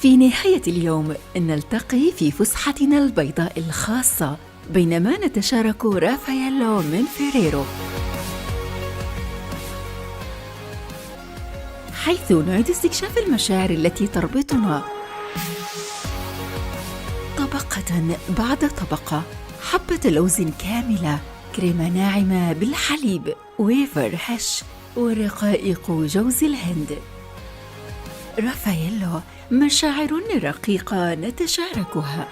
في نهاية اليوم نلتقي في فسحتنا البيضاء الخاصة بينما نتشارك رافاييلو من فيريرو، حيث نعيد استكشاف المشاعر التي تربطنا طبقة بعد طبقة. حبة لوز كاملة، كريمة ناعمة بالحليب، ويفر هش، ورقائق جوز الهند. رافاييلو، مشاعر رقيقة نتشاركها.